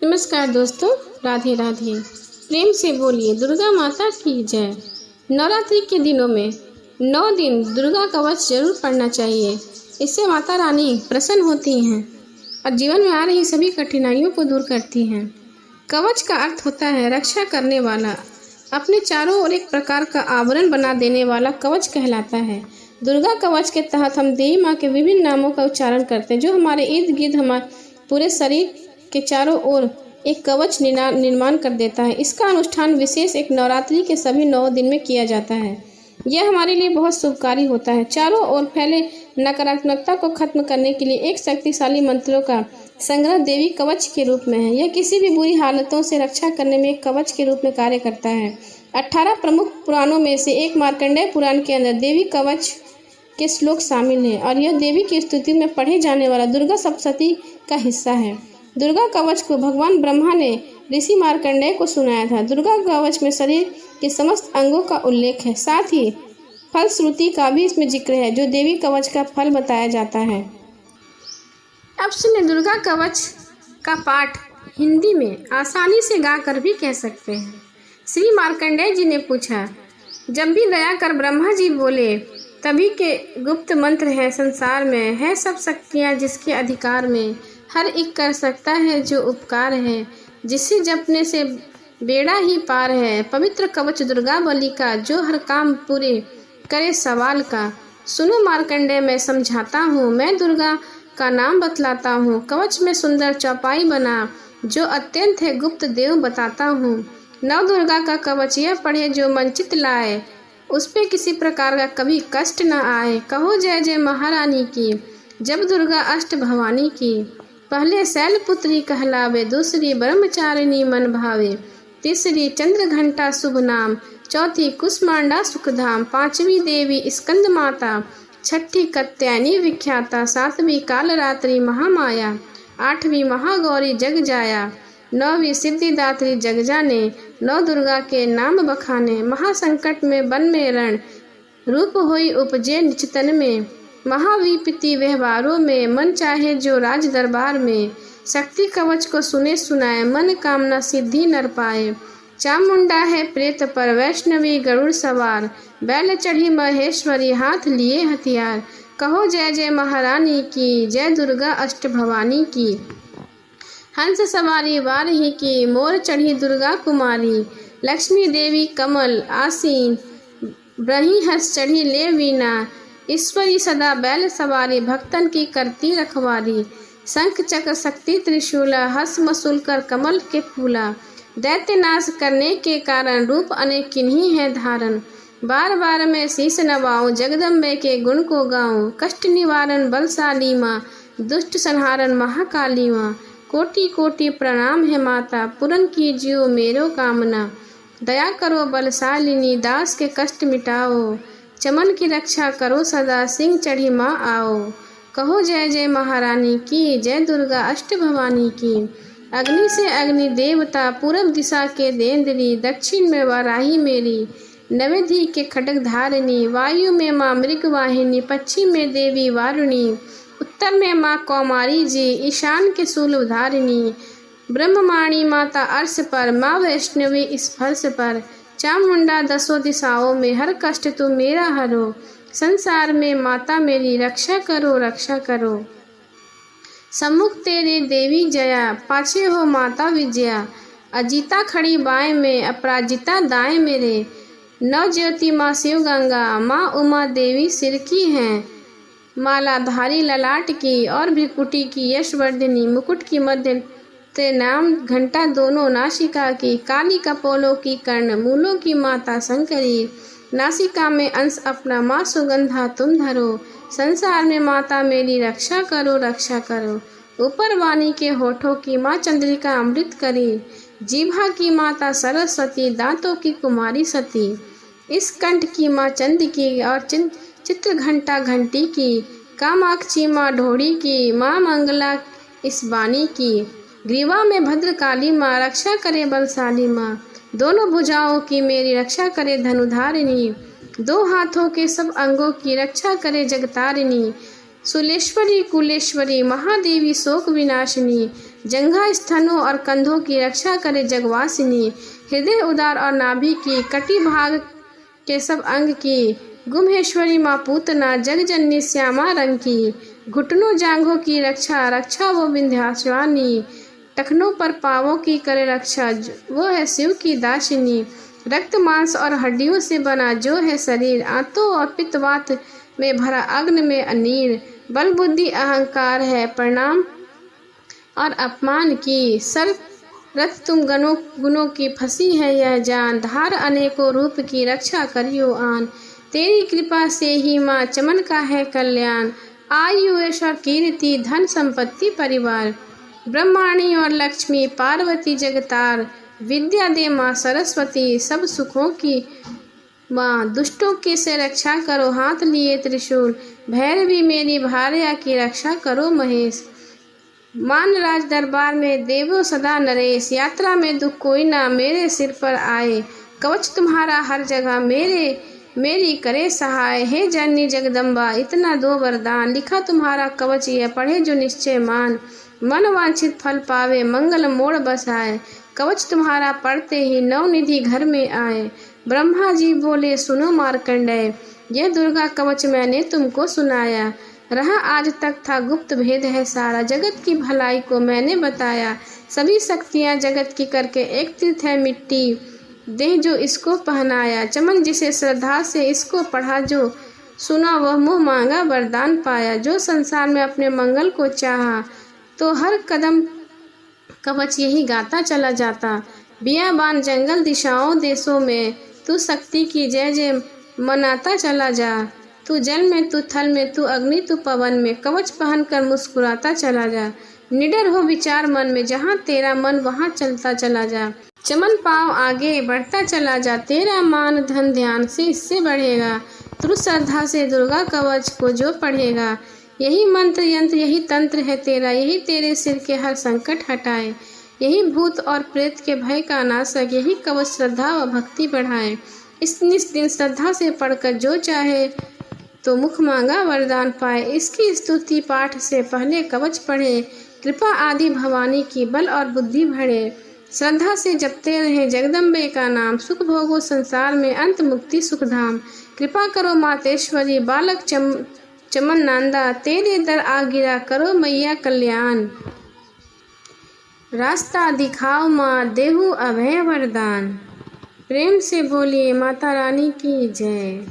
नमस्कार दोस्तों, राधे राधे। प्रेम से बोलिए दुर्गा माता की जय। नवरात्रि के दिनों में 9 दिन दुर्गा कवच जरूर पढ़ना चाहिए। इससे माता रानी प्रसन्न होती हैं और जीवन में आ रही सभी कठिनाइयों को दूर करती हैं। कवच का अर्थ होता है रक्षा करने वाला, अपने चारों ओर एक प्रकार का आवरण बना देने वाला कवच कहलाता है। दुर्गा कवच के तहत हम देवी माँ के विभिन्न नामों का उच्चारण करते हैं, जो हमारे इर्द गिर्द हमारे पूरे शरीर के चारों ओर एक कवच निर्माण कर देता है। इसका अनुष्ठान विशेष एक नवरात्रि के सभी 9 दिन में किया जाता है। यह हमारे लिए बहुत शुभकारी होता है। चारों ओर फैले नकारात्मकता को खत्म करने के लिए एक शक्तिशाली मंत्रों का संग्रह देवी कवच के रूप में है। यह किसी भी बुरी हालतों से रक्षा करने में एक कवच के रूप में कार्य करता है। 18 प्रमुख पुराणों में से एक मार्कंडेय पुराण के अंदर देवी कवच के श्लोक शामिल हैं और यह देवी की स्तुति में पढ़े जाने वाला दुर्गा सप्तशती का हिस्सा है। दुर्गा कवच को भगवान ब्रह्मा ने ऋषि मार्कंडेय को सुनाया था। दुर्गा कवच में शरीर के समस्त अंगों का उल्लेख है, साथ ही फल श्रुति का भी इसमें जिक्र है, जो देवी कवच का फल बताया जाता है। अब सुनिए, दुर्गा कवच का पाठ हिंदी में आसानी से गाकर भी कह सकते हैं। श्री मार्कंडेय जी ने पूछा, जब भी दया कर ब्रह्मा जी बोले, तभी के गुप्त मंत्र है संसार में, है सब शक्तियाँ जिसके अधिकार में, हर एक कर सकता है जो उपकार है, जिसे जपने से बेड़ा ही पार है। पवित्र कवच दुर्गा बली का, जो हर काम पूरे करे सवाल का। सुनो मार्कंडेय, मैं समझाता हूँ, मैं दुर्गा का नाम बतलाता हूँ। कवच में सुंदर चौपाई बना, जो अत्यंत है गुप्त देव बताता हूँ। नव दुर्गा का कवच यह पढ़े जो मन चित लाए, उस पे किसी प्रकार का कभी कष्ट न आए। कहो जय जय महारानी की, जब दुर्गा अष्ट भवानी की। पहले शैलपुत्री कहलावे, दूसरी ब्रह्मचारिणी मन भावे, तीसरी चंद्र घंटा शुभ नाम, चौथी कुष्मांडा सुखधाम, पांचवी देवी स्कंद माता, छठी कत्यायनी विख्याता, सातवीं कालरात्रि महामाया, आठवीं महागौरी जग जाया, नौवीं सिद्धिदात्री जग जाने। 9 दुर्गा के नाम बखाने, महासंकट में वन में रण, रूप होई उपजे निचितन में, महाविपत्ति व्यवहारों में, मन चाहे जो राज दरबार में। शक्ति कवच को सुने सुनाए, मन कामना सिद्धि नर पाए। चामुंडा है प्रेत पर, वैष्णवी गरुड़ सवार, बैल चढ़ी महेश्वरी, हाथ लिए हथियार। कहो जय जय महारानी की, जय दुर्गा अष्ट भवानी की। हंस सवारी वारही की, मोर चढ़ी दुर्गा कुमारी, लक्ष्मी देवी कमल आसीन, ब्रही हंस चढ़ी ले वीणा, ईश्वरी सदा बैल सवारी, भक्तन की करती रखवारी। शंख चक्र शक्ति त्रिशूला, हंस मसूल कर कमल के फूला, दैत्य नाश करने के कारण, रूप अनेक किन्हीं है धारण। बार बार मैं शीश नवाऊं, जगदम्बे के गुण को गाऊं, कष्ट निवारण बलशाली माँ, दुष्ट संहारण महाकाली माँ। कोटि कोटि प्रणाम है माता, पूरन कीजियो मेरो कामना, दया करो बलशालिनी, दास के कष्ट मिटाओ, चमन की रक्षा करो सदा, सिंह चढ़ी माँ आओ। कहो जय जय महारानी की, जय दुर्गा अष्ट भवानी की। अग्नि से अग्नि देवता, पूरब दिशा के देंद्री, दक्षिण में वाराही मेरी, नवेदी के खड्ग धारिणी, वायु में माँ मृगवाहिनी, पश्चिम में देवी वारुणी, उत्तर में माँ कौमारी जी, ईशान के शूल धारिणी, ब्रह्मवाणी माता अर्श पर, माँ वैष्णवी इस फर्श पर। चामुंडा 10 दिशाओं में, हर कष्ट तुम मेरा हरो, संसार में माता मेरी रक्षा करो रक्षा करो। सम्मुख तेरे देवी जया, पाछे हो माता विजया, अजीता खड़ी बाएं में, अपराजिता दाएं मेरे। 9 ज्योति माँ शिव गंगा, माँ उमा देवी सिर की हैं, मालाधारी ललाट की और भ्रिकुटी की यशवर्धिनी, मुकुट की मध्य ते नाम घंटा दोनों नासिका की, काली कपोलों की कर्ण, मूलों की माता शंकरी, नासिका में अंश अपना माँ सुगंधा तुम धरो, संसार में माता मेरी रक्षा करो रक्षा करो। ऊपर वाणी के होठों की माँ चंद्रिका अमृत करी, जीभा की माता सरस्वती, दांतों की कुमारी सती, इस कंठ की माँ चंद की और चित्र घंटा घंटी की, कामाक्षी माँ ढोड़ी की, माँ मंगला इस वाणी की। ग्रीवा में भद्रकाली माँ, रक्षा करे बलशाली माँ, दोनों भुजाओं की मेरी रक्षा करे धनुधारिणी, 2 हाथों के सब अंगों की रक्षा करे जगतारिणी। सुलेश्वरी कुलेश्वरी, महादेवी शोक विनाशिनी, जंघा, स्तनों और कंधों की रक्षा करे जगवासिनी। हृदय, उदर और नाभि की, कटी भाग के सब अंग की। गुम्हेश्वरी माँ पूतना, जगजननी श्यामा रंग की। घुटनों, जांघों की रक्षा, रक्षा वो विंध्याचलानी। टखनों पर पाँवों की करे रक्षा, वो है शिव की दासिनी। रक्त, मांस और हड्डियों से बना जो है शरीर, आंतों और पित्तवात में भरा, अग्नि में अनीर। बल, बुद्धि, अहंकार है प्रणाम और अपमान की। सर रथ तुम गुणों की फंसी है यह जान, धार अनेकों रूप की रक्षा करियो आन। तेरी कृपा से ही माँ चमन का है कल्याण, आयु यश और कीर्ति, धन संपत्ति परिवार। ब्रह्माणी और लक्ष्मी, पार्वती जगतार, विद्या दे माँ सरस्वती, सब सुखों की माँ। दुष्टों की से रक्षा करो हाथ लिए त्रिशूल, भैरवी मेरी भार्या की रक्षा करो महेश। मान राज दरबार में देवो सदा नरेश, यात्रा में दुख कोई ना मेरे सिर पर आए। कवच तुम्हारा हर जगह मेरी करे सहाय, हे जननी जगदम्बा इतना दो वरदान। लिखा तुम्हारा कवच यह पढ़े जो निश्चय मान, मन वांछित फल पावे मंगल मोड़ बसाए। कवच तुम्हारा पढ़ते ही नवनिधि घर में आए। ब्रह्मा जी बोले सुनो मार्कंडेय, यह दुर्गा कवच मैंने तुमको सुनाया। रहा आज तक था गुप्त भेद है सारा, जगत की भलाई को मैंने बताया। सभी शक्तियाँ जगत की करके एक तीर्थ है मिट्टी, देह जो इसको पहनाया। चमन जिसे श्रद्धा से इसको पढ़ा जो सुना, वह मुँह मांगा वरदान पाया। जो संसार में अपने मंगल को चाहा, तो हर कदम कवच यही गाता चला जाता। बियाबान, जंगल, दिशाओं, देशों में तू शक्ति की जय जय मनाता चला जा। तू जल में, तू थल में, तू अग्नि, तू पवन में, कवच पहन कर मुस्कुराता चला जा। निडर हो विचार मन में, जहाँ तेरा मन वहाँ चलता चला जा। चमन पाँव आगे बढ़ता चला जा, तेरा मान धन ध्यान से इससे बढ़ेगा। तू श्रद्धा से दुर्गा कवच को जो पढ़ेगा, यही मंत्र यंत्र यही तंत्र है तेरा, यही तेरे सिर के हर संकट हटाए। यही भूत और प्रेत के भय का नाशक, यही कवच श्रद्धा व भक्ति बढ़ाए। इस दिन श्रद्धा से पढ़कर जो चाहे तो मुख मांगा वरदान पाए। इसकी स्तुति पाठ से पहले कवच पढ़े, कृपा आदि भवानी की बल और बुद्धि बढ़े। श्रद्धा से जपते रहे जगदम्बे का नाम, सुख भोगो संसार में अंत मुक्ति सुखधाम। कृपा करो मातेश्वरी, बालक चमन नांदा, तेरे दर आ गिरा करो मैया कल्याण। रास्ता दिखाओ माँ, देहु अभय वरदान। प्रेम से बोलिए माता रानी की जय।